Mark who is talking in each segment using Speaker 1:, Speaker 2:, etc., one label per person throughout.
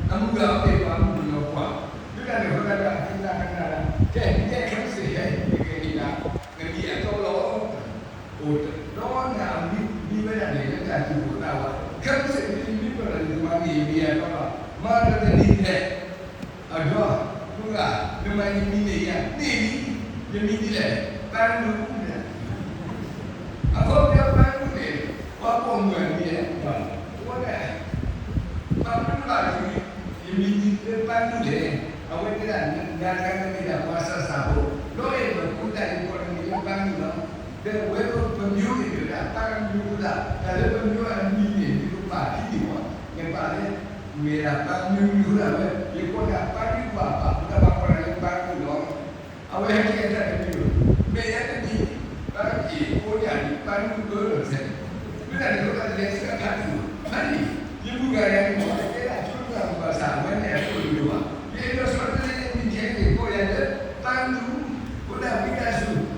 Speaker 1: Amuga Mara tadi ada juga dengan ini ya, ni demi dia, pandu dia. Apa dia pandu dia? Apa orang dia? Apa? Pandu lagi, demi dia pandu dia. Awak tidak jangan kita puasa sahur. Loe berkuda di kolam ini pandu lah. Dia wego penyu itu dah, tangan penyu dah. Kalau penyu ada ini di rumah ini, yang paling merah pandu lah. Dia pun dah pandu apa? Kita bakal yang pandu dong. Awak yang kita itu, merah tadi, pandu, koyak pandu dulu. Bila dia kata dia suka pandu, mari ibu gaya ni boleh kita cuba bahasa mana yang dulu. Dia itu seperti ini jadi koyak pandu, koyak Picasso.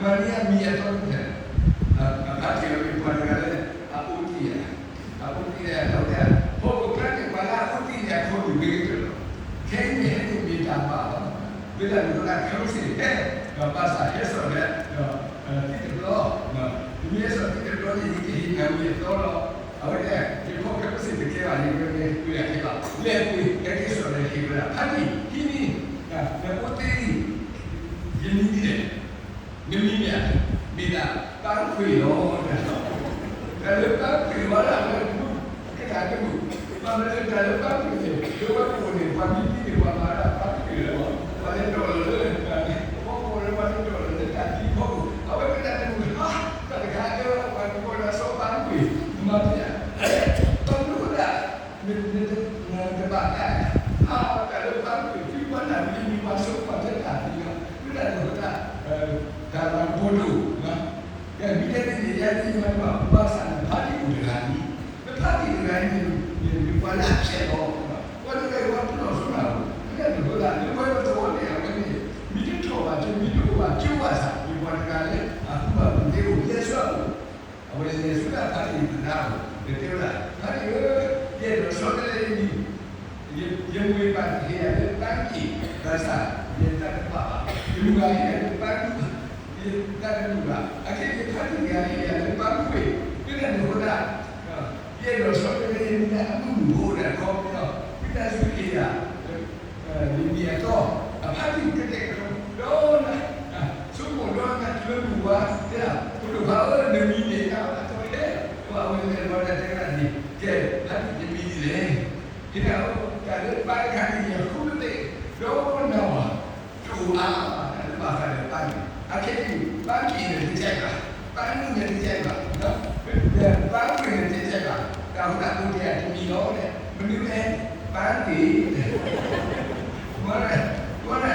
Speaker 1: Maria mia tonta hati lebih pada aku tidak tahu dia pokok kerja pada aku tidak tahu begitu kayaknya ini minta apa bila kita kerja apa sahaja soalnya tidak loh ini tidak loh ini kami tolong awalnya di pokok kerja kita ni kita lihat kita soalnya kita hari ini yang putih ini dia Deminya, bila parkir loh, kalau parkir mana kita ada tu, mana kalau parkir, dua puluh pagi di mana parkir loh, mana dolar, pokok mana dolar dekat pokok, apa kita ada tu, tak ada orang orang so parkir, macamnya, perlu dah, terbakar, kalau parkir di mana ini masuk pada tadi, kita ada dalam bodoh, dan bila dia jadi macam bahasa tadi udahani, tadi udahani yang dibuat celo, walau kalau waktu itu sudah, kan bodoh, dia buat betul dia apa ni, bila coba sah, dibuat kali, aku baru dia suatu, awalnya dia sudah tadi benar, betul lah, tadi dia sudah ini, dia buat dia tangki, rasa dia tak apa, juga dia bantu. Kita juga, akhirnya kita yang berbantu, kita juga, dia dosa kita ini mudah kau kita sudah ini itu, apa yang kita dona, semua dona juga buat, ya, untuk bawa demi dia atau dia, bawa demi dia ni, ke hati demi dia, kita kalau pakai dia kulit, dona, doa, bahkan pagi. Akhirnya bagi yang dijaga, bagi yang dijaga, dan bagi yang dijaga. Kalau tak boleh ada minum, menurut bagi mana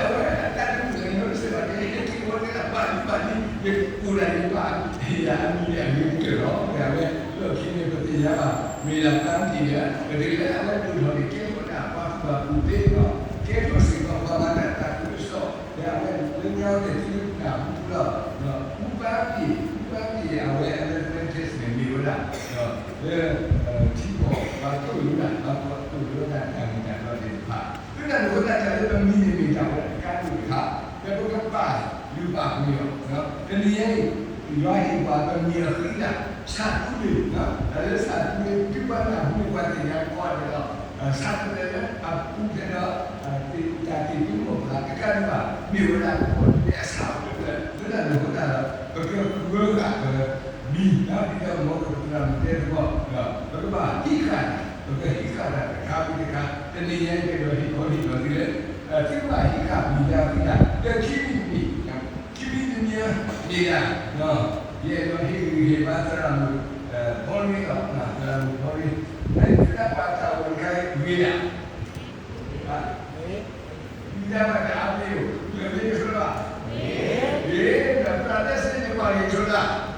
Speaker 1: orang tak ada minum sebab dia kita boleh bagi dia kurang bagi ya ni kerana lo kini betul apa melakukan dia, ketika awak dulu kita pernah apa putih, kita mesti bawa mana tak terus ya dengan itu pula bagi awak ada proses membiru lah tipo waktu dulu kami tak boleh lupa kita dulu tak ada memilih jawab kan lupa dia bukan pas lupa punya kemudian Ibrahim pada dia kita satu ni ada satu ni di mana buat yang kuat satu ni aku kena jadi itu melakukan apa miuran biasa sudah kita bergerak di kita mau ke dalam terbuat berubah ikan kami dekat teninya kita hidup tiba ikan dia tidak dan kini dunia dia dia hebat dalam poli dalam poli kita baca berkait dia kita baca apa itu lebih sudah dan berada sini paling sudah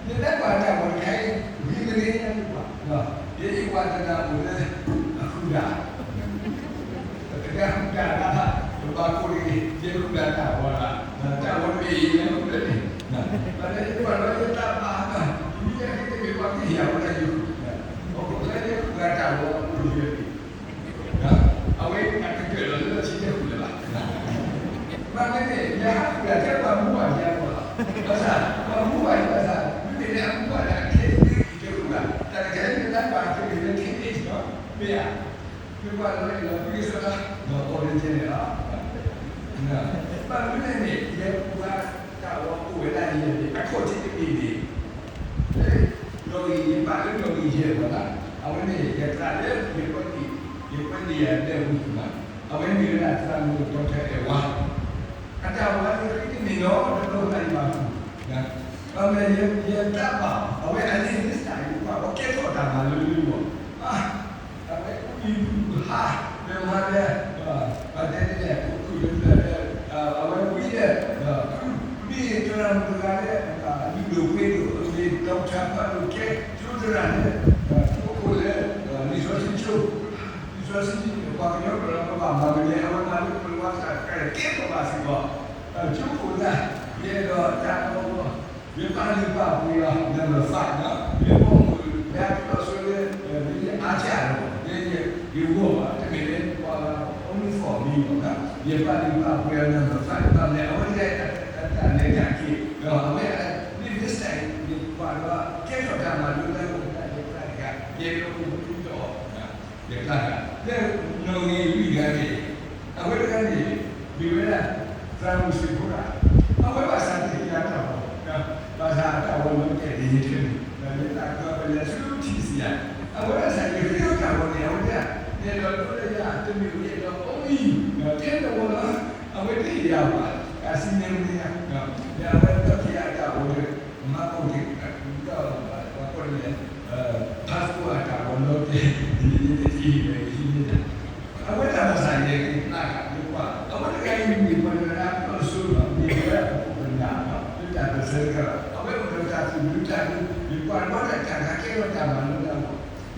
Speaker 1: kita baca berkait dia jadi wajah boleh kuda ketika kuda apa berbaku ini dia kuda tahu tahu ini kuda ini pada itu kalau kita paham ini yang kita berbaku ya boleh juga pokoknya dia kuda tahu awak nak kerja lalu cerita kuda lah maknanya dia kuda dia bambu aja pasal bambu aja pasal dia lo è la pizza originale no ma non è che cavolo pure la niente a cosa ti vedi noi parliamo di Dio là a me che tra le quindi è l'ultima a me mi viene tra molto che è qua andiamo avanti quindi no non la immagino va bene gli trappa a me all'inizio stai qua ok cosa ma lui Dia paling popular dalam fakta, dia pun dia sudah ajar, dia buat macam kalau uniform kan, dia paling popular dalam fakta. Dia orang dia kaki, kalau dia ni mesti dia kalau kita dah malu dah dia pelajari, dia pun itu, dia pelajari. Dia nongi lagi, awak kan ni, bila transit pura, awak pasal dia tahu. Bahasa awal mungkin ini tu, dan kita kalau sudah cisia, awal saya kira kalau dia kalau dia tu dia kalau dia tu awal dia apa, kasih dia, dia awal tu dia tahu mak kita apa dia paspor kalau dia awal apa saya nak lupa, awal kaya ini pada apa suruh dia benar. Kita berserah. Apa yang kita tunjukkan di mana cara kita dalam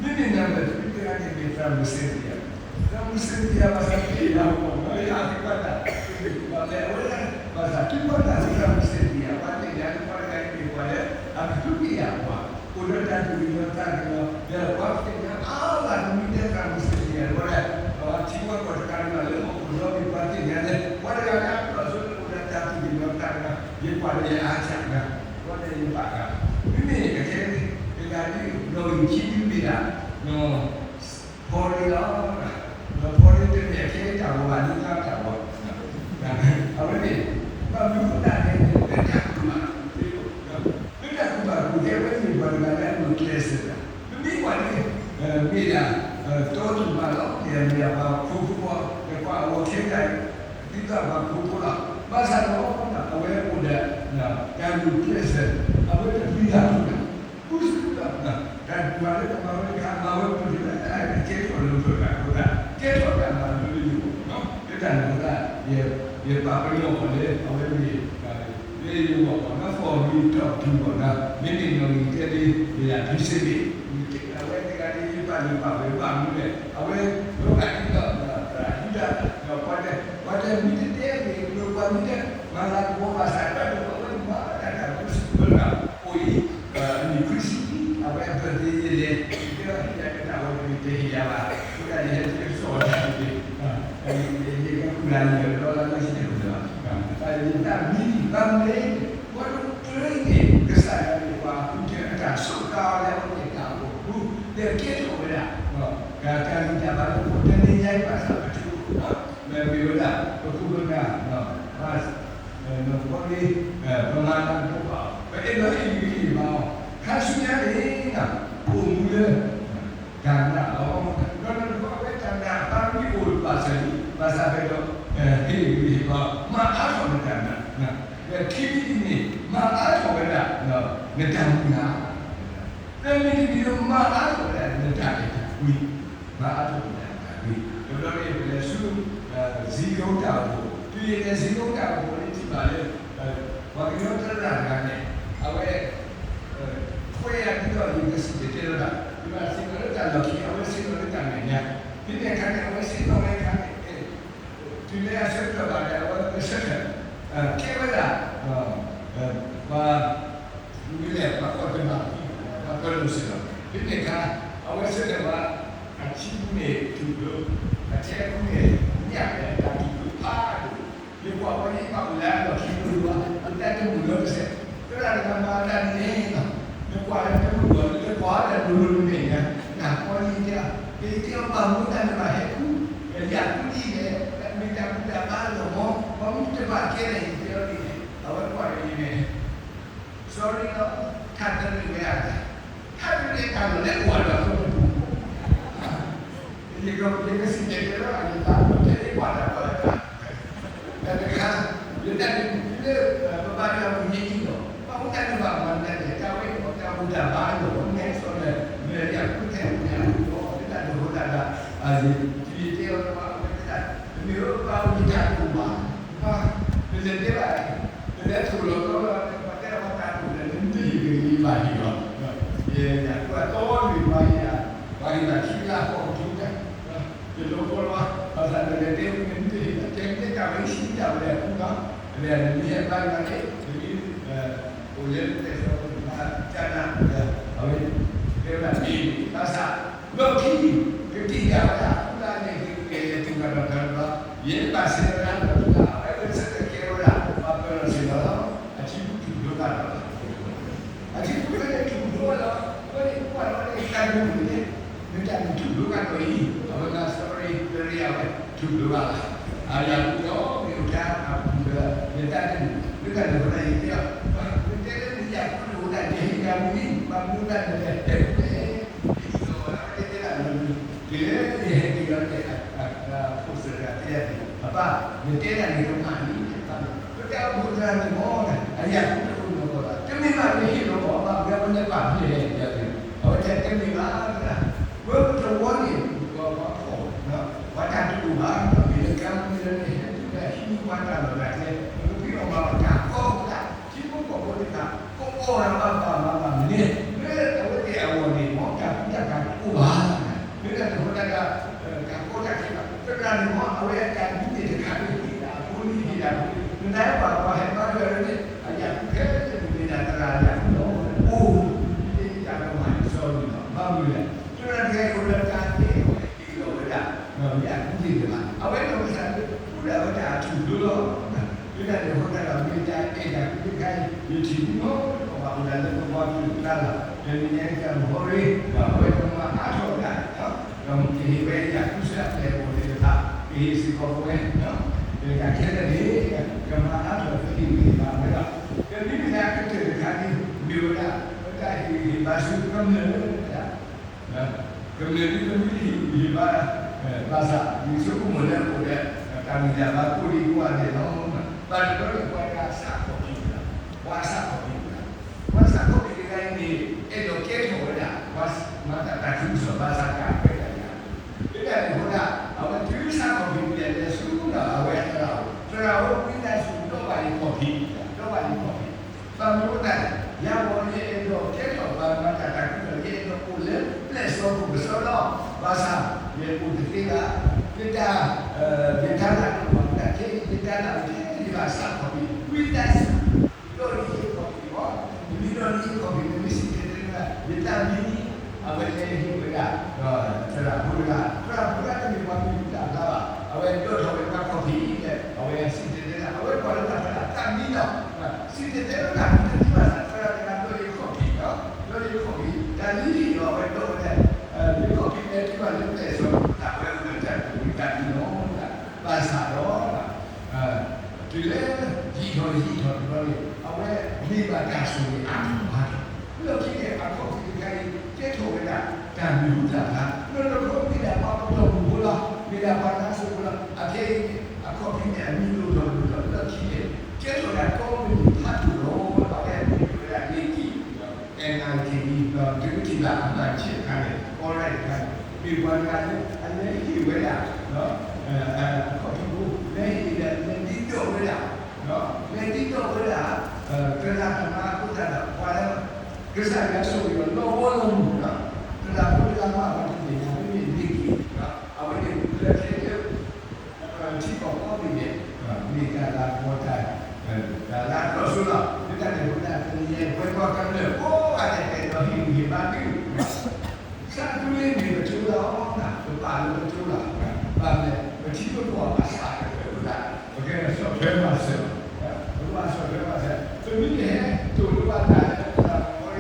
Speaker 1: ini nama pikiran yang kita mesti. Kita mesti bahasa kita. Mari kita orang bahasa kita kita mesti dia. Pada yang pada yang pada aku dia apa. Udah dan dunia tadi dia waktunya Allah meminta mesti dia. Pada jiwa pada lalu udah dipakai dia. Pada yang Rasul udah jatuh di neraka. Dia pada yang ajak kan, pada yang pakai. Ini kerja jadi no incip dia, no polilah, no poli itu dia kerja tahu wanita tahu. Apa ni? Kalau kita ni kerja cuma, kerja cuma dia pun berbagai mungkin saja. Ini mana? Bila toh malam dia apa kuku, apa awak kerja kita apa kuku lah. Bahasa awak awak muda, yang biasa, awak terbiasa, usah, dan kemarin awak pun tidak ada kecuali untuk kita, kecuali malu itu, kita nak dia pakai boleh, awak dia juga nak form itu juga, mungkin yang jadi dia bisa awak tinggal di paling bawah ni, awak bukan kita, tidak, pada minit dia, lupa minit. Malah gua bahasa ada ini krisis apa yang terjadi dia tahu itu hiawa sudah dia soal ini kemudian kalau lagi sudah saya minta mini bangladesh walau training kesalahan itu mungkin ada suka yang kita tahu dia kira kata kita baru dan dia bahasa itu berbeda berbeda mas Nukuli pengalaman apa? Bagaimana ini mau? Kasusnya ini nak umumnya karena orang kalau orang karena kami ul bahasa bedo ini maaf orang karena kini ini maaf orang negara dan ini dia maaf orang negara maaf orang negara kalau dia berlaku zero tahu dia zero tahu balik waktu terang kan awak kue yang kita juga sedikit lah cuma sih kalau tak lagi awak sih kalau tak nanya ini kan awak sih awak kan dunia serba ada awak bersedia kira bila apa benar apa lusa ini kan awak sedang achieve ni tu achieve ni ni ada lagi tu dia buat apa ni tak boleh kalau kita buat kita tu belum set tu ada gambaran ni dia buat yang tu dia buat ada dulu ni kan nah kalau dia bangun dan lahir อยากพูดเลยมีการพูดแบบบ้านหรอเพราะมันจะมาแค่ไหนเดียวนี่เอาไว้ก่อนนี่เนี่ย sorry เนาะท่านจะไม่ได้ท่านไม่ได้ทำอะไรกว่าเรานี่ก็สิ่งเดียวเราอาจจะทำไม่ได้กว่าเราแต่นะครับเดี๋ยวแต่เรื่องบ้านเรามีจริงเหรอเพราะว่าท่านบอกมันเนี่ยเจ้าไม่เจ้าพูดแบบบ้านหรอแม่สอนเลยเนี่ยอยากพูดแค่เนี่ยโอ้ท่านรู้ท่านละที่เที่ยวมาไม่ได้มีรถเรามีทางดูมาเป็นเรื่องที่ว่าเป็นเรื่องถูกเราก็ว่าแต่ว่าการดูเนี่ยมันดีมีมาดีกว่าเนี่ยว่าโต้มีมาเนี่ยมาที่ละของทุกอย่างเดี๋ยวเราว่าภาษาเรื่องเดียวมันดีเจ๊งที่จะไม่ชี้จะเลยนะเนี่ยมีอะไรบ้างเนี่ยมีโอ้ยแต่เรามาจะนั่งเอาไว้เรื่องแบบนี้ภาษาโลกีก็ที่ยาวนะได้เนี่ยที่ที่มันกันว่าเย็นภาษาเรื่องนั้นก็ไอ้เรื่องสักเกี่ยวกับมาเป็นสิ่งเราอาชีพที่ดูกันอาชีพที่เราถูกดูแล้วก็นี่ว่าเราเนี่ยการดูเนี่ยมันจะถูกดูกันตัวนี้เอาไว้ก็สตอรี่เรื่องเอาไว้ถูกดูกันอย่างเรามีโอกาสมาดูเนี่ยได้ดูกันดูได้เดียวมันจะได้อยากดูได้ที่การนี้มาดูได้เนี่ยdia ada usaha dia apa dia nak di rumah ni kita bukan semua ayah pun boleh kami nak ni loh apa dia punya apa dia awak cakap ni lah bertuan ni apa wadah tu lah bila kamu ni juga hidup wadah lah ni tapi orang tak kau tak siapa kau boleh tak kau orang apa ni awak dia awak ni mau tak kan ubahนี่ก็ถือว่าการโคตรที่แบบก็การที่ว่าเอาไว้การพิจารณาที่ด่าผู้นี้ที่ด่าผู้นั้นว่าเห็นว่าเรื่องนี้อย่างแค่จะมีอันตรายอย่างโน้นโอ้ที่จะทำให้โซนบ้ามือฉะนั้นแค่คนละการที่เราไม่ได้อย่างที่ดีมาเอาไว้ตรงนั้นผู้ใดว่าจะถูกดูหรอกนี่ก็เดี๋ยวคนเรามีใจเองอย่างที่ใครอยู่ที่โน้นของเราแล้วก็ว่าอยู่นั่นแหละเป็นอย่างที่เราบอกเลยเอาไว้ตรงมาหาโชคได้เราที่เวรอยากทุกสิ่งเลยโอ้ยท่าที่สิ่งของเวรเนาะอยากแค่นี้ก็มาหาโชคที่มีมาไม่ได้ก็นี่เป็นอย่างที่เกิดขึ้นที่มีเวลาได้ที่บาสุกำเนิดนะกำเนิดที่เป็นวิธีมีบาภาษามีสุขุมเรื่องคนเนี่ยการมีแต่บาปุริกว่าเนี่ยน้องบาก็เรียกว่าการสักของพี่นะว่าสักของพี่นะว่าสักของพี่ได้นี่เราเกี่ยวกับเนี่ยว่ามาแต่การศึกษาภาษาการเป็นอย่างนี้ที่ได้คนละเอาไปถือสักของพี่เนี่ยสู้นะเอาไว้เราไม่ได้สู้ตัวไปของพี่ตัวไปของพี่บางคนเนี่ยยาวเนี่ยเราเกี่ยวกับมาแต่การศึกษาเนี่ยเราพูดเรื่องเรื่องสมุนไพรภาษาเนี่ยพูดถึงละkita bicara kita bicara di bahasa kopi kita lori kopi lori kopi mesti kita ini apa yang kita cara pula ni kopi kita lah awak itu sampai kopi awak sih kita awak kalau tak kami dah sih kita tak di bahasa cara dengan lori kopi dan ini awak itu di kopi ni mana kita tak bolehการที่น้องภาษาร้อนจุดเล็กยี่ห้อเราเนี่ยเอาไว้มีบรรยากาศสวยงามมากเรื่องที่เนี่ยเอาของที่ใครเจ้าโถไปได้การมีรู้จักนะเมื่อเราคนที่ได้มาประกอบบุญละมีได้มานั่งสุขละอาเทเอาของที่เนี่ยมีรู้จักเรื่องที่เนี่ยเจ้าโถได้ก็มีท่าถูโลเราได้มีเวลาเรียนที่ NIT ถึงที่หลังมาเชี่ยวชาญก็ได้กันมีวันการอันนี้ที่เวลาเนาะขอทูในที่โตเวลาเนาะในที่โตเวลากระดาษมาพุทธะว่าแล้วกระดาษก็สู้อยู่โลวลงเนาะกระดาษพุทธะมาวันที่ยังไม่มีดีกี่เนาะเอาไว้ในเรื่องที่บอกว่ามีการลาโมใจลาต่อสู้ละที่ได้ในพุทธะเป็นยังไงว่ากันเลยโอ้อะไรเป็นเราหิมะดิ้งSaat dulu ini berjual orang nak berpalu berjual, bagaimana berjual buat pasar berjual, okey, soal pasar, rumah soal pasar. Sebenarnya tu luar dah orang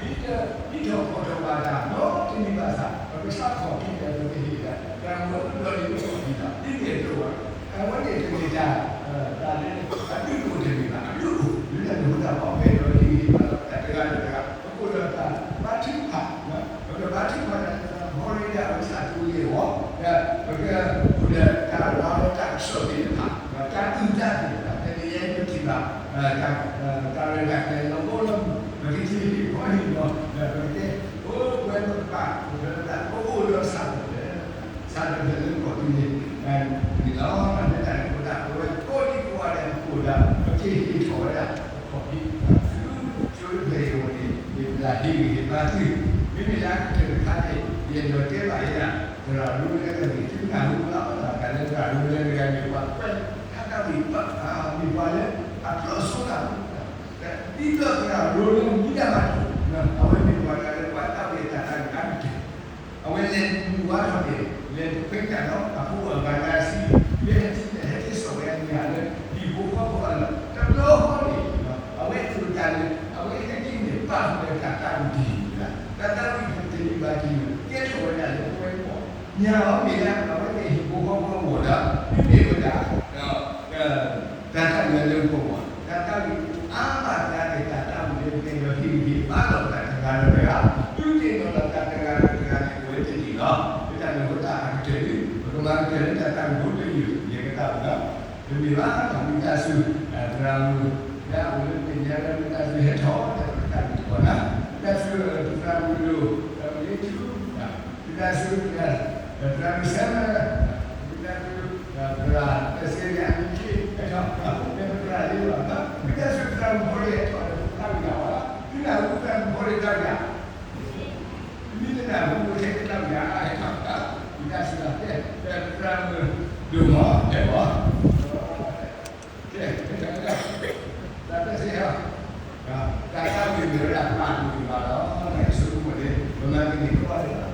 Speaker 1: itu, itu foto pada, no ini pasar, tapi saat kopi dia lebih, yang berjual itu ဘာတိပါနော်ဘာတိပါမော်ရီယာဝစာတူရေဟောဘယ်ကဘုရားကာလာတာဆောဒီပါကာတူတာတဲ့ရဲ့ဒီပါကာရကတဲ့လောဘောလုံးမကိစီဘောဟီနော်ဘယ်ကဟိုဘယ်တော့ပါဘယ်တော့ဟိုလောစာတယ်ကိုတူနေဒီလောနဲ့တဲ့ဘုရားကိုကိုဒီကိုရတယ်ကိုဒါမကိစီထော်ရကိုဒီကျိုးတွေဟိုဒီလာဒီပါတိမိမိလာတဲ့ခါတဲ့ဒီလိုတဲ့ပါရဒါလူလည်းကဒီသူကလူလာတာကလည်းကလူလည်းကနေပါပဲခါတော့ဒီပါဒီပါလေအပြောဆိုတာဒီတော့ကလူလုံးကြီးတာပါအဝဲဒီပါကလည်းပါတော့ရတာကအဝဲလည်းဒီဝါတော့လေဖိတ်ကတော့အခုဘာသာစီရဲ့ဒီဆိုရနေရတယ်ဒီဘောကဘာလဲတော့ဟောလေအဝဲသူကလည်းအဝဲကကြီးနေပါမယ်ကတာဒီလားတာဒီဒီပါကြီးကဲဆိုရတယ်ဘယ်ပေါ့ညာအောင်နေလားအဝဲဒီဘောကဘောလာဒီလိုတာတာလည်းလုံးပေါ့တာဒီအာမတာတဲ့တာလည်းပြင်ရဖြစ်ပြီးပါတော့တာကလည်းပဲသူတင်တော့တာကလည်းဝဲတည်နော်ဒါလည်းဘုရားအကျယ်ဘုရားကလည်းတာဘုရားကြီးရေကတာကဒီမိဘကမိသားစုဒရာမူဒါဝိပညာရမိသားစုဟထောတာကောနာဒါဆိုဒရာမူလို့ရေချူဒါဆိုဒရာမဆမ်းဒါဒရာတစေရအကြီးကတော့ဒရာလေးပါမိသားစုဒရာမူရဲ့တော့တာရပါဒီနာဥပ္ပံဘောရတာရဒီနာဘုရားရဲ့တာရအဲ့တော့ဒီကစားတဲ့ဒရာမူဒုမောတဲ့ပါကဲဒါတစေရဒါကဝိမရပါဘူးပါတော့အဲ့ဆိုမလေးဘယ်မှာဒီကောရတာ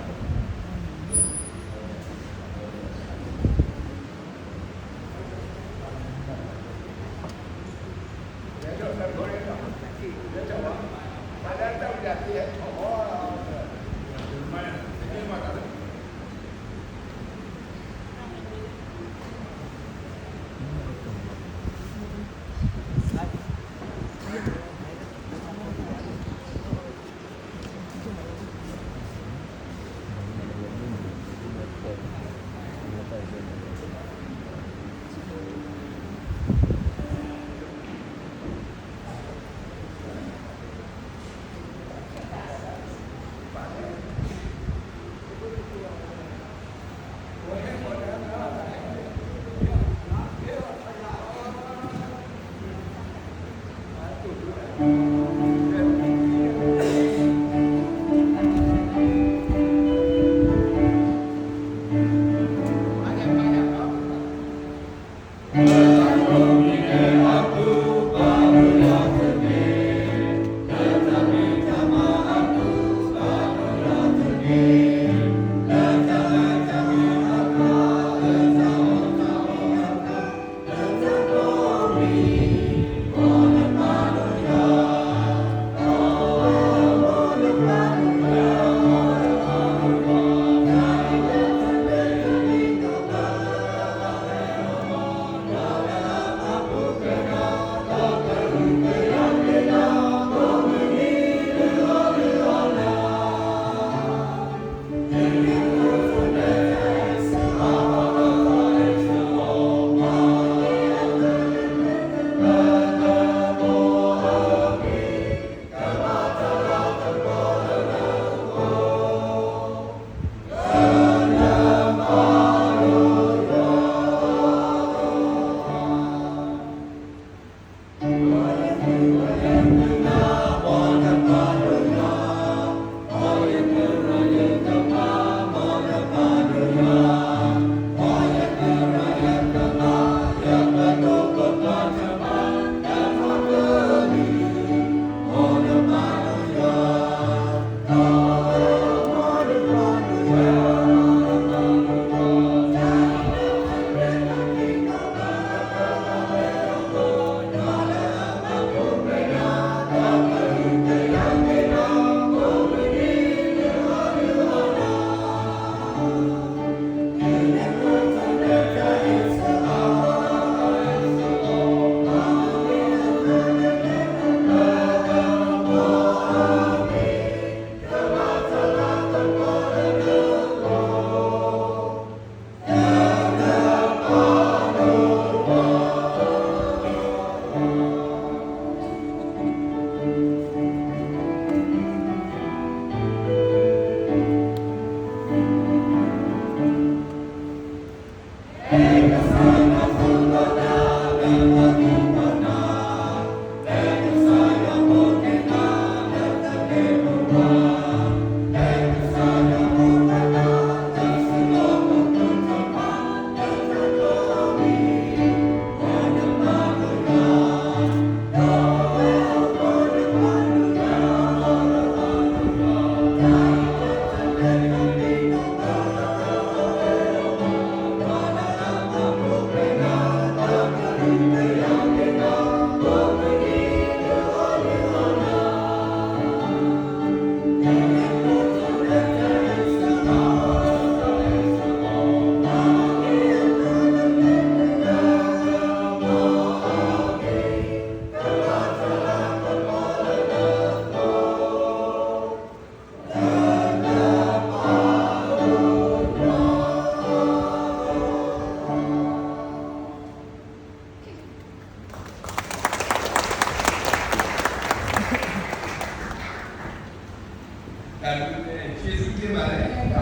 Speaker 1: ကျေးဇူးတင်ပါတယ်က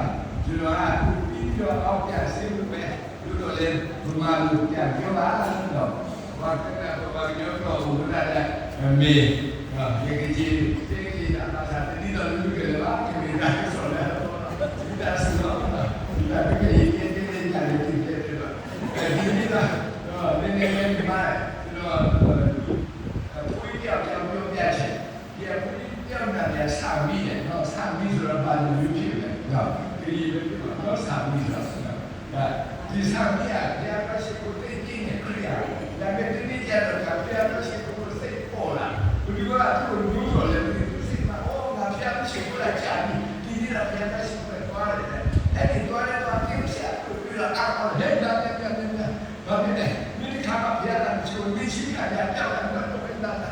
Speaker 1: ကျွန်တော်ကပြီးတော့အောက်ပြဆင်းလို့ပဲတို့တော့လေဘုမာလူပြန်ပြောပါတော့ဘာကဲဘာပြောတော့ဘုရားတဲ့မေရေကြီးတာသာတိတော်လူကလည်းပါခင်ဗျာဆိုတော့ဒီတာဆိုတော့ဒီတာကရေးကြတယ်ကြတယ်ဒီတဲ့တော့ဒီတော့နည်းနည်းလေးမှာကျွန်တော်ကိုယ်ကြောက်ကြောက်ပြောပြချင်ဒီအပူကြောက်တာလည်းစာပြီးတယ်နော်စာပြီးဆိုတော့ဘာလို့ဖြစ်လဲနော်ဒီတော့စာပြီးဆိုတော့ဒီစာပြီးရတရားပတ်ရှိကိုသိကျင်းနေခရီးဒါပေမဲ့ဒီကြတော့တရားပတ်ရှိကိုစိတ်ပေါ်လာဒီကသူ့လူဆိုလည်းစိတ်မှာအော်ငါတရားပတ်ရှိကိုလာချာဒီဒီတော့တရားပတ်ရှိကိုသွားတယ်အဲ့ဒီသွားတဲ့တော့ပြုချာပြီးတော့အော်လက်တာပြဘာဖြစ်လဲမိခါကပြရတာချိုးသိရှိခါရပြောက်လာတော့ဘယ်တော့ဒါ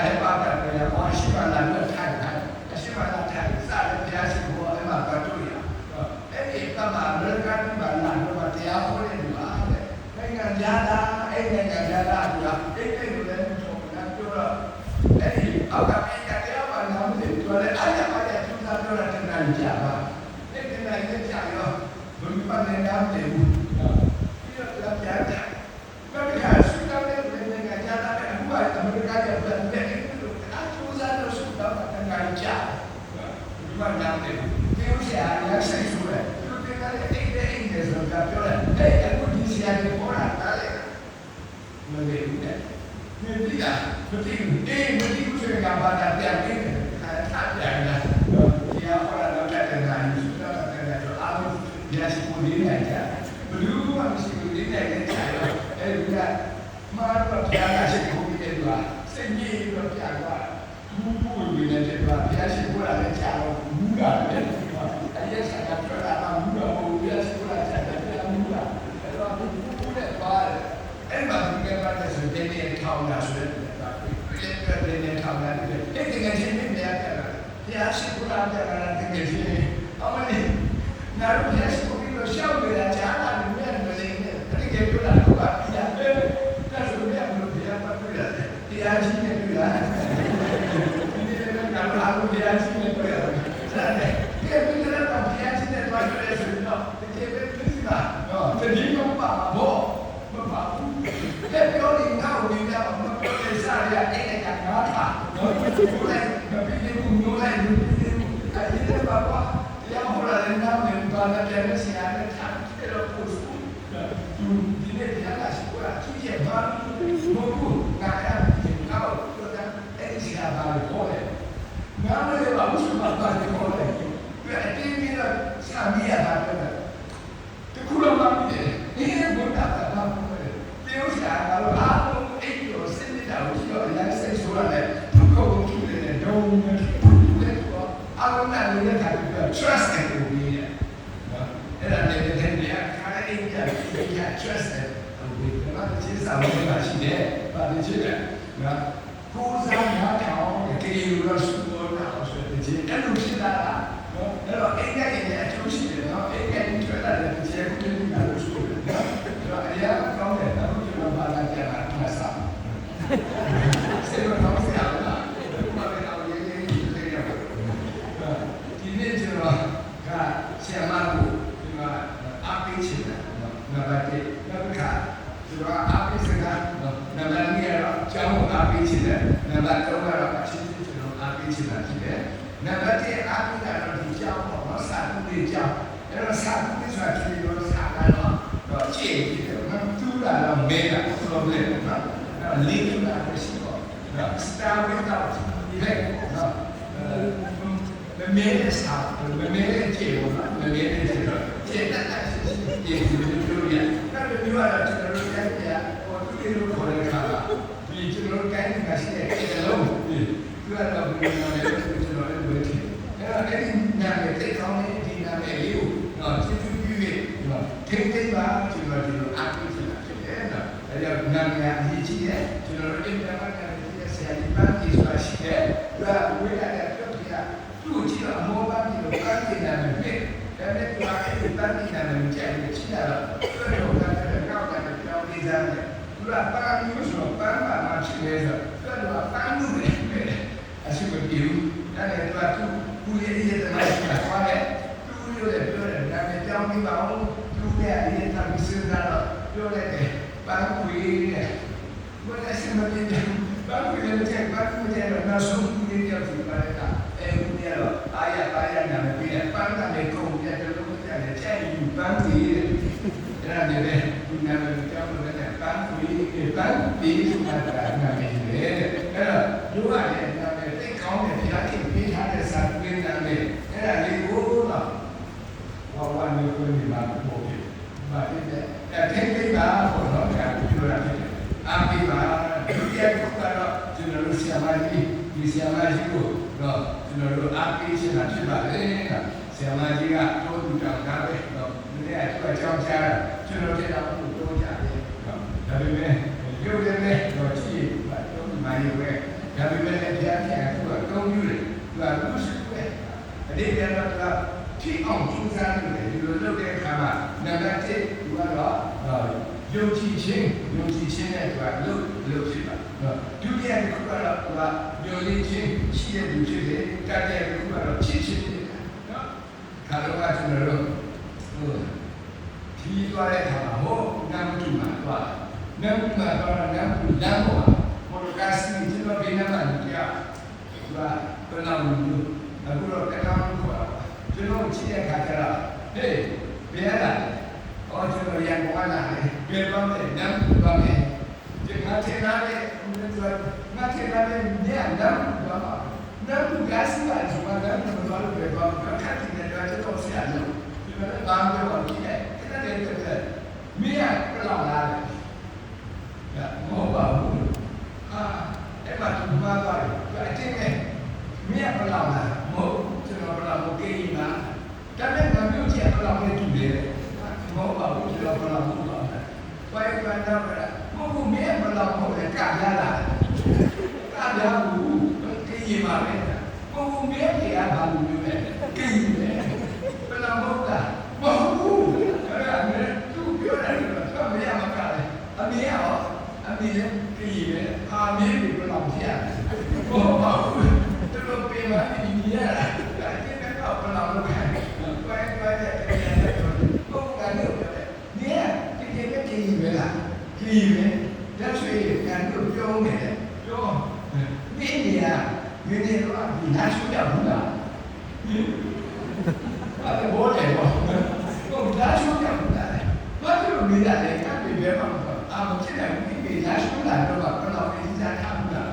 Speaker 1: လည်းပါတာပဲဘာရှိမှလာလို့ထိုင်တယ်အရှိမှလာထိုင်စားတယ်တရားရှိကိုအဲ့မှာပတ်လို့ရအဲ့ဒီကမှရကန်ဘာလာတော့တရားဟောတယ်ပါတဲ့နိုင်ငံသားအဲ့နိုင်ငံသားကအဲ့ဒီလိုလည်းပြောတာပြောတော့အဲ့ဒီအောက်ကပြည်တရားမှလာလို့ပြောတယ်အားရကျူးစားပြောတာတန်တန်ကြပါအဲ့ဒီနိုင်ငံကြရောဘယ်မှာနေနာတယ်ဘူးပြီးတော့ပြန်တယ်ဘယ်ကစူးတောင်းတဲ့နိုင်ငံသားတွေအခုကအမေရိကန်ရဲ့ပြန်တဲ့လို့အားကျူးစားလို့စူးတောင်းတာတန်တန်ကြဒီမှာနားတယ်ဒီဥစ္စာရဆိုင်ဆိုတယ်သူတွေကလည်းအဲ့ဆိုတာပြောတယ်အဲ့အခုဒီဆရာတွေပေါ်လာတယ်မလေးဘူးတဲ့မြင်ပြီလားမသိဘူးမသိဘူးဆိုရင်ကဘာသာပြန်ပြီးထားပြန်လာဒီအပေါ်လာတော့တဲ့နိုင်စူးတောင်းတဲ့တော့အားလုံးရရှိဖို့နေနိုင်ကြဘလူးမှမရှိဘူးနေနိုင်တဲ့ခြာရောအဲ့ဒီကမာတော့ပြားရှိဖို့ပြည့်သွားစိတ်ကြီးတော့ပြားသွားဘူးဘူးဝင်နေတဲ့ကပြားရှိဖို့လာတဲ့ခြာတော့ဘူးကလည်းအဲ့ဒီဆက်ကပြောတာကဘူးတော့ဘူးပြားရှိဖို့လာတဲ့ခြာပြားဘူးကအဲ့တော့ဘူးနဲ့ပါတယ်အဲ့မှာဒီကဘာလဲဆိုတဲ့နေထောင်းလာဆိုတဲ့ပြည့်ထောင်းလာတယ်အဲ့ဒီကချင်းပြပြတာပြားရှိဖို့လာတဲ့တကယ်ချင်းအမလေးနားပြားရှိဖို့ပြီးတော့ရှောက်နေတာခြာလာတယ်မြတ်မလေးနဲ့တကယ်ပြောတာကပြားဒါဆိုမြတ်လို့ပြားပတ်ပြရတယ်တရားကြီးနဲ့ပြရတယ်ဒီနေ့လည်းအားလုံးတရားကြီးနဲ့ပြရတယ်အဲ့ဒါကဲဒီနေ့တော့တရားကြီးနဲ့တွေ့ရတယ်ဆိုတော့တကယ်ပဲပြစ်တာနော်တတိယမှာဘောမပါဘူးကဲပြောနေငါ့ကိုပြောမပြောတဲ့စားရအဲ့ဒါကငါပါနော်ဒီလိုမပြည့်ဘူးမျိုးလိုက်ဘူးအဲ့ဒီတော့ဘာတရားဟောလာတဲ့နောက်နဲ့ဘာသာပြန်ဆရာနဲ့ထားတယ်တော့ပို့ဘူးဒီနေ့တရားကရှိကိုအကြည့်ရပါဘူးငါအဲ့ဒါတော့အဲ့ဒီကဘာလို့ဟောလဲငါလည်းဘာလို့ဘာသာနဲ့ဟောလဲပြအတင်းပြီးတော့စာမီးရတာပဲတခုလုံးမပြီးတယ်ဒီဘုရားကဘာလို့လဲပြောစရာကတော့အားလုံးအဲ့ဒီကိုစိတ်နေတာကိုရှိတော့လည်းစိတ်ဆိုရတယ်သူ့ကိုယ်ကိုကြည့်တယ်ဒုံနဲ့အားလုံးနဲ့လည်းထားပြီးတော့ trust တယ်ကိုပြီးတယ်နော်အဲ့ဒါလည်းတဲ့တရားခါတဲ့အိမ်က trust တယ်ကိုပြီးတယ်ဘာလို့စာမလို့ရှိတယ်ဘာလို့ရှိတယ်နော်ကိုယ်စားရအောင်တကယ်လို့ဆိုတော့တော့ဆိုတဲ့ဒီအဲ့လိုဖြစ်တာနော်အဲ့တော့အိမ်ကလည်းအကျိုးရှိတယ်နော်အိမ်ကလည်းထွက်လာတဲ့ဒီချက်ကိုလည်းငါတို့ဆိုတယ်နော်အဲ့တော့အရာကောင်းတယ်တော့ကျွန်တော်ဘာသာပြန်တာမှတ်စားစေတော့ဆရာကဘာလဲတော့ရေးရေးလေးရပါဒီနေ့ကျွန်တော်ကဆရာမကိုဒီမှာအားပေးချင်တယ်နော်နံပါတ်1နောက်ကကျွန်တော်အားပေးစကားနော်နံပါတ်2ကတော့ကျောင်းကိုအားပေးချင်တယ်နံပါတ်3ကတော့အချင်းချင်းကျွန်တော်အားပေးချင်တာဖြစ်တယ်နံပါတ်1အားပေးတာတော့ဒီကျောင်းပေါ့နော်စာသူတွေကျောင်းအဲ့တော့စာသူတွေဆိုတာဒီလိုစာကတော့ကြည့်ကြည့်တယ်နော်သူ့လာတော့မဲတာ problem နော်အဲ့ link လာရှိတော့နော် start without direct နော်မမဲတဲ့စာမမဲတဲ့ကြည့်ပေါ့နော်မမဲတဲ့ကြည့်တော့ကြည့်တတ်တယ်ကြည့်ဒီလိုပြောရအဲ့ဒါမျိုးကတော့ကျွန်တော်တို့ကြိုက်တယ်ဟောသူတွေလိုခေါ်တဲ့ခါဒီကျွန်တော်တို့ကြိုက်နေတာရှိတဲ့အဲ့ဒါလုံးဒီသူကတော့ဘယ်လိုလဲကျွန်တော်လည်းဝယ်တယ်အဲ့တော့အဲ့ဒီနာမည်တိတ်ကောင်းတဲ့ဒီနာမည်လေးကိုတော့ချစ်ချူပြုပြီးတော့ထိမ့်သိမ့်ပါကျွန်တော်ဒီလိုအားပေးချင်တာဖြစ်တယ်နော်အဲ့ဒါနာမည်အရေးကြီးတယ်ကျွန်တော်တို့အင်တာနက်ကနေဆရာကြီးပန်းကြီးဆိုတာရှိတယ်သူကဝေးလာတဲ့ပြုတ်ပြသူ့ကိုကြည့်တော့အမောပန်းကြီးကိုပန်းကြီးနာမည်ဖြစ်ဒါနဲ့သူကအဲ့ဒီပန်းကြီးနာမည်ကြိုက်ပြီးချိလာတော့သူ့ကိုကလည်းကောက်တယ်ပြောင်းပေးစားတယ်သူကပန်းကြီးဆိုတော့ပန်းပါမှဖြစ်နေဆိုသူကပန်းလို့ပဲအရှိမပြေဘူးဒါနဲ့သူကသူ့ ကူရဲ့အရေးတမိုင်းကသွားတယ်သူ့ရဲ့ပြောတယ်နာမည်ကြောင်းပြီးပါအောင်သူ့ရဲ့အရေးတမိုင်းစဉ်းစားတော့ပြောလိုက်တယ်ပန်းကူရဲ့ဘယ်နဲ့စမပြင်းပန်းကူရဲ့တဲ့ပန်းကူရဲ့နောက်ဆုံးကူရဲ့ကြောက်စီပါတဲ့ကကူရဲ့တော့အာရနာမည်ပြီးတယ်ပန်းကလည်းကုန်ပြတယ်လို့ပြောတယ်တဲ့ယူပန်းကူရဲ့အဲ့ဒါနဲ့ဒီနာမည်ကြောက်လို့လည်းပန်းကူရဲ့ပန်းပြီးဆိုတာနာမည်လေအဲ့တော့တို့ကလည်းနာမည်သိကောင်းတယ်ဘုရားရှင်ပေးထားတဲ့စာပင်နာမည်အဲ့ဒါလေးကိုတော့ဝါမျိုးကိုဒီမှာပို့ပြီးဗာတဲ့ထိတ်ပြီးပါဘောတော့ကပြောရမယ်အားပြီးပါဒုတိယခုကတော့ကျွန်တော်တို့ဆရာမကြီးဒီဆရာမကြီးကိုတော့ကျွန်တော်တို့အားပေးချင်တာဖြစ်ပါလေကဆရာမကြီးကတော့သူတောင်းတာပဲတော့ဒီနေ့အကြောင်းကြားတာကျွန်တော်တက်တော့သူတော့ကြားတယ်ဒါပေမဲ့ရုပ်လည်းတော့ကြည့်ပါတော့မိုင်းရွယ်ဒါပေမဲ့လည်းကြားပြသူကတုံးယူတယ်သူကလူရှိပဲအတိတ်ကတော့ထိအောင်စူးစမ်းနေတယ်ဒီလိုလုပ်တဲ့အခါမှာနံပါတ်1သူကတော့ယုံကြည်ခြင်းနဲ့သူကလုပ်ဖြစ်ပါဒုတိယတစ်ခုကတော့သူကယုံကြည်ခြင်းရှိတဲ့လူဖြစ်တယ်တတိယတစ်ခုကတော့ချစ်ခြင်းဖြစ်တယ်နော်ခါတော့ကကျွန်တော်တို့ဒီသွားတဲ့အခါမှာဟောနမ်တူမှာသွားနမ်တူမှာတော့နမ်တူလမ်းပေါ်မှာဘောကစနေကျွန်တော်ဘေးနားမှာကြာသူကဘယ်လောက်လို့အခုတော့တကောင်လို့ခေါ်တာကျွန်တော်ကြည့်တဲ့အခါကျတော့ဟေးဘယ်လာအော်ကျွန်တော်ရန်ကုန်လာတယ်ဘယ်တော့လဲနမ်တူပါမယ်ဒီငါထင်လာတဲ့ငါထင်လာတဲ့ညနမ်တူပါမှာနမ်တူကစလာကျွန်တော်လည်းမတော်လို့ပဲဘာခက်တယ်တော့ကျွန်တော်ဆရာလို့ဒီမှာဘာပြောကြည့်တယ်အဲ့ဒါလည်းမင်းကလောက်လာတယ်မဟုတ်ပါဘူးအဲ့မှာသူမှားသွားတယ်အချင်းနဲ့မင်းကလောက်လာမဟုတ်ကျွန်တော်ဘယ်လောက်ကိုကြီးမှာဒါနဲ့ငါမျိုးချင်ဘယ်လောက်နဲ့တူတယ်မဟုတ်ပါဘူးကျွန်တော်ဘယ်လောက်မဟုတ်ပါဘူးဘာရင်ကတော့မဟုတ်မင်းဘယ်လောက်ဟုတ်လဲကပြလာကပြဘူးကြီးမှာပဲမဟုတ်မင်းကြီးကဘာလို့မျိုးလဲကြီးပဲဘယ်လောက်ဟုတ်လားမဟုတ်ဘူးအဲ့ဒါနဲ့သူပြောတယ်တော့မရမကလည်းအမေရောအမေလည်းကြီးပဲအာမင်းကိုဘယ်လောက်ဖြစ်ရမဟုတ်ပါဘူးတို့ပြင်မှာဒီရတာဒီကတော့ဘယ်လောက်လုပ်ခိုင်းတွဲတဲ့အဲ့ဒါပုံကနေပြောတယ်ဒီကကြီးပဲလားကြီးပဲလက်ဆွေကန်တို့ပြောနေတယ်ပြောမင်းကြီးကမင်းတို့ကဒီနားရှုရဘူးလားအဲ့ဒါဘောတယ်ပေါ့တော့နားရှုရဘူးလားဘာလို့မင်းရတယ်ကပ်ပြီးပဲမှာအာမချစ်တယ်ဒီနားရှုလာတော့ဘယ်တော့မင်းစားထားဘူးလား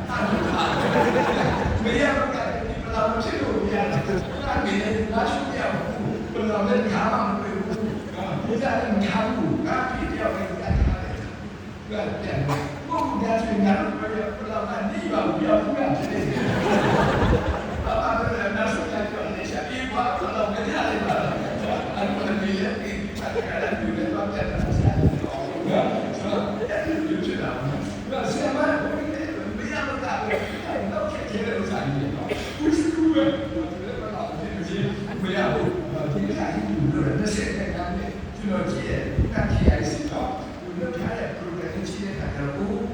Speaker 1: မရဘူးကဒီဘယ်တော့ချစ်လို့မရတယ်ကပ်ပြီးနားရှုရဘူးဘယ်တော့လဲခါမှမတွေ့ဘူးဒီစားလည်းမထားဘူးကပ်ပြီးတော့ပဲစားထားတယ်ကဲပြန်ဘုရားရှင်ကတော့ဘယ်တော့ကနေပါဘူးပြောသူကဖြစ်နေတယ်ဘာသာနဲ့နားရှုရတော့နေရှာပြီးပါတော့မရလိုက်ပါအဲ့ဒါလည်းဒီအဲ့ဒါကလည်းဒီလိုတော့ပြန်တာဆက်တယ်ဆိုတော့အဲ့ဒီလိုချင်တာဘာဆရာမကဘယ်လိုမရမကတော့ခက်ခဲတဲ့ဥစ္စာကြီးတော့ဘူးစကူပဲဒီလိုတော့ဒီလိုကြီးမရဘူးဒီကနေ့ဒီလိုနဲ့ဆက်တဲ့ကံနဲ့ဒီလိုကြီးရဲ့ကံကြီးရဲ့စစ်တော့ဒီလိုထားတဲ့ program ကြီးတဲ့ကတော့ဘူး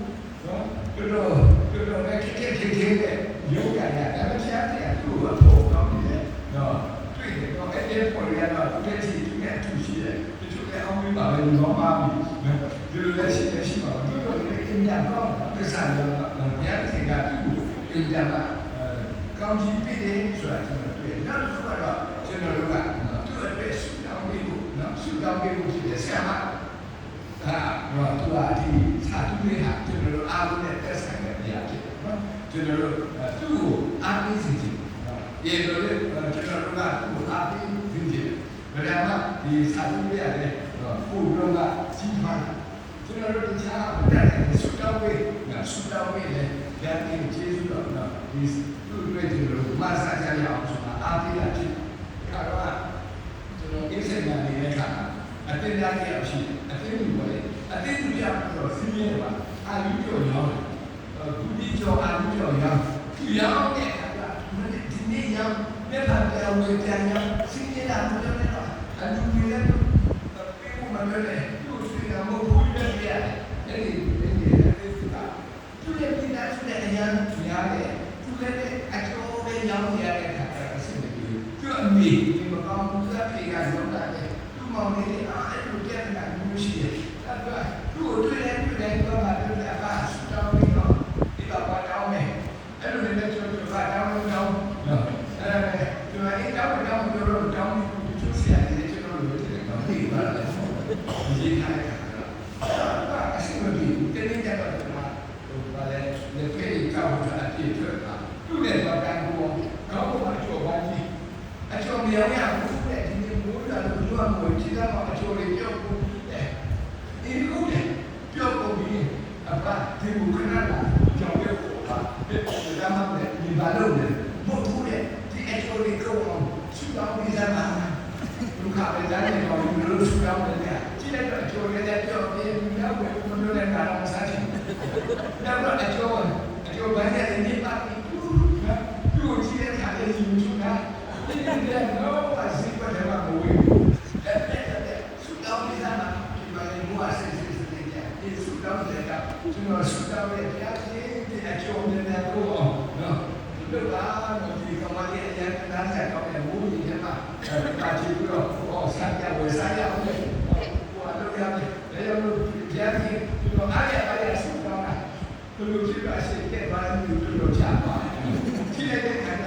Speaker 1: နော်တော်တော်နဲ့ခက်တဲ့ယောဂရတာမချားတဲ့သူ့ဘာဖို့ကောင်းတယ်နော်တွေ့တယ်တော့အဲ့ဒီပေါ်ရတော့သူရဲ့စီသူရဲ့သူရှိတယ်ဒီလိုလည်းအောင်ပြီးပါပဲတော့ပါပြီဒီလိုလည်းရှိပါဘူးတော်တော်လေးအင်းရတော့ပစ္စံတော့ညစီကသူ့အင်းရမှာကောင်းကြီးပြည်တယ်ဆိုတာကျွန်တော်တွေ့နောက်တစ်ခုကတော့ကျွန်တော်တို့ကသူ့အတွက်ဆူတောင်းပေးဖို့နော်ဆူတောင်းပေးဖို့ရှိတယ်ဆရာမတော့သူကဒီစာသူတွေဟာကျွန်တော်တို့အားလုံးနဲ့တက်ဆိုင်တဲ့နေရာဖြစ်တယ်နော်ကျွန်တော်တို့သူ့ကိုအားပေးစီချင်ရေလိုလေကျွန်တော်တို့ကသူ့ကိုအားပေးစီချင်ဘယ်မှာဒီစာသူတွေရတယ်ပို့တော့ကကြီးမားကျွန်တော်တို့တရားဗတ်တဲ့ဆူတောင်းပေးဆူတောင်းပေးလေဒါကိကျေးဇူးတော်နော်ဒီသူ့တွေကျွန်တော်တို့မဆာကြရအောင်ဆိုတာအားပေးရဖြစ်ဒါတော့ကျွန်တော်ကိစ္စမှနေတဲ့အခါအတင်းသားကြီးအောင်ရှိအတင်းလူပဲအတင်းလူရတော့စီးရဲပါအာလူကျော်ရောင်းဘူးဒီကျော်အာလူကျော်ရောင်းသူရောင်းတဲ့အခါကဒီနေ့ရောင်းမြတ်တာပြောင်းဝင်ပြန်ရောင်းစီးရဲတာမပြောနဲ့တော့အလူတွေလည်းပြေဖို့မလွယ်နဲ့သူ့စီကမဟုတ်ဘူးပြည့်ရတယ်အဲ့ဒီသူကသူ့ရဲ့ပြည်သားစုတဲ့အရာသူရတယ်သူလည်းအကျော်ပဲရောင်းရတဲ့အခါကအဆင်ပြေ မောင်လေးအဲ့လိုကြက်နေတာမျိုးရှိတယ်အဲ့တော့သူ့ကိုတွေ့တယ်တော့မှတွေ့တယ်အပါစတောင်းပြီးတော့ဒီတော့ပါတောင်းမယ်အဲ့လိုလည်းကျွန်တော်ကတောင်းလို့တောင်းအဲ့ကျွန်တော်အဲ့တောင်းပြောတော့တောင်းပြီးသူဆရာကြီးကျွန်တော်တို့တယ်တော့ဒီပါလေဒီခိုင်းတာအစီအမံဒီတင်းတင်းကြပ်တော့မှာဟိုပါလေလက်ဖေးကောက်တာအပြည့်ထွက်တာသူ့နဲ့တော့တန်းကိုကောက်ပါတော့ပါကြီးအချို့မြောင်ရဘူးတဲ့ဒီမိုးလာလို့သူကငွေချစ်တာအချို့တွေပြောဘူးဒီကုတ်တယ်ပြောကုန်ပြီးအပဒီဘူခဏလာကြောင်ပြောပါဒါမှမဟုတ်ဒီဘာလို့လဲဘုသူတဲ့ဒီအချို့တွေကောင်းဆူတောင်းပြီးသားမှာလူခါပဲတိုင်းနေတော့လူလူဆူတောင်းတယ်ကြည့်လိုက်တော့အချို့တွေလည်းပြောပြီးနောက်ကိုမလို့လည်းကာရမစားချင်နောက်တော့အချို့ဘယ်နဲ့နေပါ့ဒီသူ့ကြည့်တဲ့ခါလေးယူချူတာဒီလည်းတော့အစီအပတ်မှာမဝေးဘူးအဲ့ဆူတောင်းပြီးသားမှာဒီမှာလည်းမိုးအစစ်စစ်တဲ့ကြဒီဆူတောင်းတဲ့ကကျွန်တော်ဆူတောင်းတဲ့တရားကြီးဒီအချို့နဲ့တော့နော်ဒီကတော့ဒီကမ္ဘာရဲ့အရင်ကတည်းကကောင်းတဲ့မိုးကြီးကမှပါချီပြီးတော့ဆက်ရဝယ်စားရအောင်ဟိုအလုပ်ရတယ်ဒါကြောင့်တရားကြီးဒီတော့အားရဆူတောင်းတာဘယ်လိုဖြစ်ပါစေတဲ့ဘာလို့ဒီလိုချပါကြည့်လိုက်တဲ့အခါကျ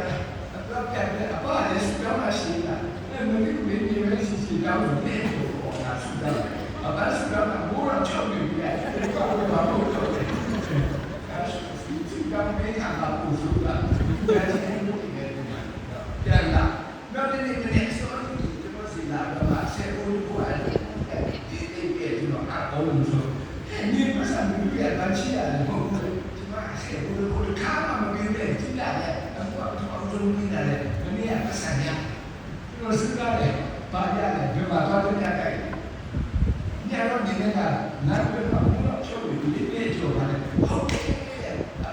Speaker 1: တော့ပြတ်တယ်အပါလည်းဆူတောင်းတာရှိတာအဲ့မင်းကဘယ်လိုလဲစီတောင်းတယ်ပေါ့ငါဆူတောင်းအပါဆူတောင်းတာမိုးတော့ချောက်နေပြီအဲ့ဒါကဘာလို့တော့တယ်ဆူတောင်းပေးတာကပူဆူတာဒါချင်းလို့ဒီနေ့ပြန်လာနောက်တစ်နေ့နဲ့ဆိုတော့ဒီလိုစီလာတော့ဆယ်ဦးကိုအဲ့ဒီဒီတော့အော်လို့ဆိုဒီပစံလူရတာချီရတယ်ဟုတ်ကဲ့ဒီမှာဆယ်ဦးကိုခါမှမပြည့်တဲ့ဒီလာရဲ့တော့ဆုံးပြီးတယ်မင်းကပစံရဒီလိုစကားလေပါရတယ်ဒီမှာတော့တက်ကြတယ်ညတော့ဒီနေ့ကနားပြတော့ဘုရားချုပ်ပြီးဒီနေ့ချုပ်ပါတယ်ဟုတ်ကဲ့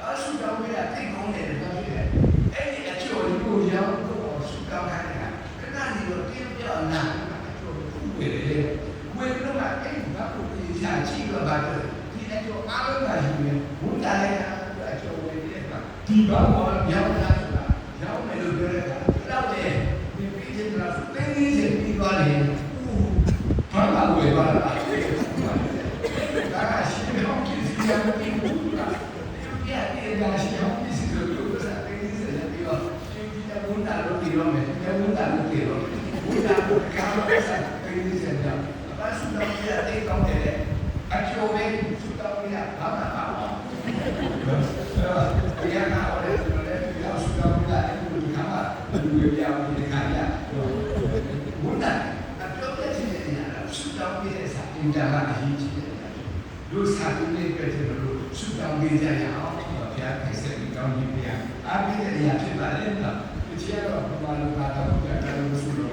Speaker 1: အဆူတောင်းရတဲ့ကောင်းတယ်တော့ဖြစ်တယ်အဲ့ဒီအချို့ကိုရောက်တော့ဆူတောင်းခိုင်းတာခဏနေတော့တင်းပြောနာအချို့ဝေတယ်ဝေတော့အဲ့ဒီဘာကိုဒီချာကြည့်တော့ပါတယ်ဒီအချို့အားလုံးကရှိတယ်ဘုရားလည်းအချို့ဝေတယ်ဒီဘာကိုရောက်လာဆိုတာရောက်မယ်လို့ပြောတဲ့အခါတော့တယ်ဒီပြည်ချင်းကတင်းကြီးစပြီးသွားတယ်ဘာမှဝေပါလားဒါကရှိအောင်ကြည့်စီရမယ်ဒီကအဲ့ဒါရှိအောင်ကြည့်စီလို့ပြောတာတင်းကြီးစလည်းပြီးတော့ဒီကဘုရားလို့ပြောမယ်ဒီဘုရားလို့ပြောဘုရားကိုကာမစတဲ့တင်းကြီးစလည်းဘာစုတော့ပြတဲ့ကောင်းတယ်အချိုးပဲစုတော့ပြဘာမှမပါဘူးတရားနာဟောတယ်ဆိုတော့ဒီအောင်စုတော့ပြတဲ့ဒီကမှာလူပြောင်းဒီခါရဘုရားအပြောပြချင်တဲ့နေရာစုတော့ပြတဲ့စာအင်တာကအရေးကြီးတယ်လူစာတူလေးပြတဲ့လို့စုတော့ပြကြရအောင်ဘုရားဖိစေပြီးကောင်းကြီးပြအားပြတဲ့နေရာဖြစ်ပါလေနော်ဒီချေတော့ဘာလို့ကတော့ဘုရားတော်လို့ဆိုတော့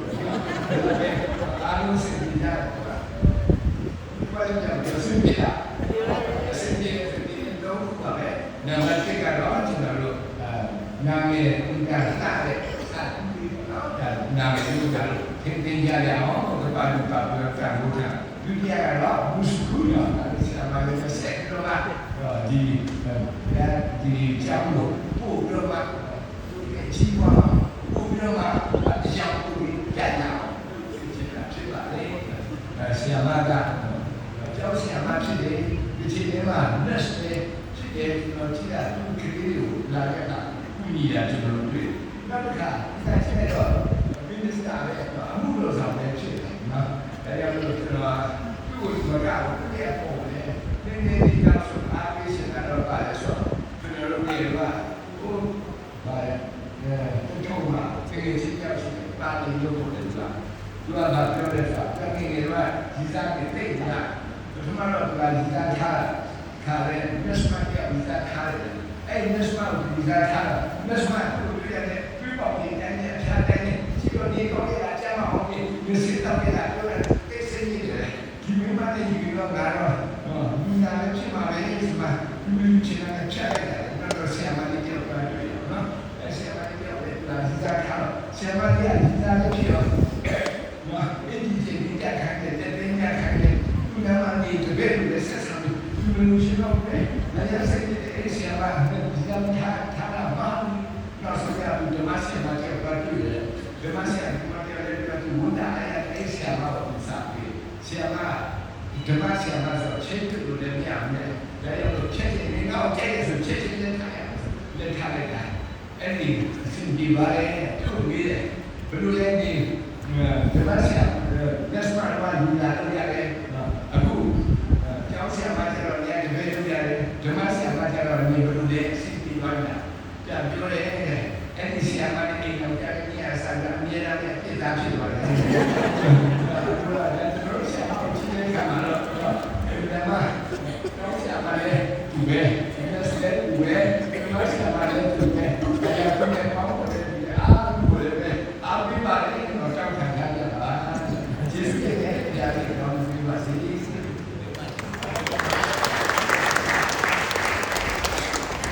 Speaker 1: အားလုံးစင်ကြတယ်ဘာလို့ကြောင့်စင်ကြတာစင်ကြတယ်တော့ဘာပဲနံပါတ်1ကတော့ကျွန်တော်တို့နာမည်ဥက္ကဋ္ဌတဲ့စာပြီးတော့နာမည်ဥက္ကဋ္ဌသင်တင်ကြရအောင်ဘုရားလူပါဘုရားကံဘုရားဒုတိယကတော့ဘုစကူလာဆရာမလေးဆက်တော့ဒီကြောင့်လို့ပို့ပြီးတော့ကြီးပွားပို့ပြီးတော့ကြောက်ပြီးကြရအောင်ဖြစ်ပါလေဆရာမကကျောင်းဆရာမဖြစ်တယ်ဒီချိန်မှာ nurse ပဲဖြစ်တယ်ကျွန်တော်ကြည့်တာသူကလေးကိုလာခဲ့တာဥညီတာကျွန်တော်တွေ့နောက်တစ်ခါဆက်ချက်တော့ minister ပဲအမှုလို့ဆောင်ပဲဖြစ်တယ်နော်ဒါကြောင့်လို့ကျွန်တော်သူ့ကိုမကတော့ပြည့်ပေါ်တယ်နည်းနည်းဒီကတော့ဆိုအားပေးစတာတော့ပါလေဆိုကျွန်တော်တို့ကဟိုဘာလဲထုံးမှာတကယ်ချင်းကြောက်ရှိတယ်ပါဠိလို့ပြောတယ်ဆိုတာသူကပြောတဲ့စာတကယ်ကဒီစားနဲ့တိတ်လာပထမတော့သူကဒီစားခါရဲမက်စမကဒီစားခါရဲအဲ့မက်စမကိုဒီစားခါမက်စမကိုပြရတယ်ပြပေါင်းနေတဲ့အဖြာတိုင်းချီတော့ဒီကောင်းရအကြမ်းမအောင်ဒီစစ်တောက်ရတာပြောတယ်တိတ်စိတ်ကြီးတယ်ဒီမိမနဲ့ဒီကတော့ကတော့ဒီနာလည်းဖြစ်မှာပဲဒီမှာဒီချင်တဲ့ချက်ရတယ်တော့ဆရာမလေးပြောတာတွေ့ရနော်ဆရာမလေးပြောတယ်ဒါဒီစားခါဆရာမလေးကဒီစားလေးဖြစ်ရောအဲ့ဒီချိန်ကြီးတက်ခိုင်းတယ်တက်တင်းကြခိုင်းတယ်သူကမှဒီတပည့်တွေဆက်ဆံပြီးသူလူရှိတော့ပဲလည်းဆက်တဲ့ဆရာမဒီကထားတာမှတော့ဆရာကဓမ္မဆရာမကပြောတွေ့တယ်ဓမ္မဆရာကပြောတယ်ကသူဝန်တာအဲ့ဆရာမ မဆရာမဆိုချင်းတူလို့လည်းမရဘူးလေဒါကြောင့်ချက်ချင်းနေတော့ကြိုက်ရဆိုချက်ချင်းလည်းထားရလက်ထားလိုက်တာအဲ့ဒီအစဉ်ဒီပါလေထုတ်ပြီးတယ်ဘယ်လိုလဲဒီဓမ္မဆရာလက်စမတ်ပါလူလာတော့ရ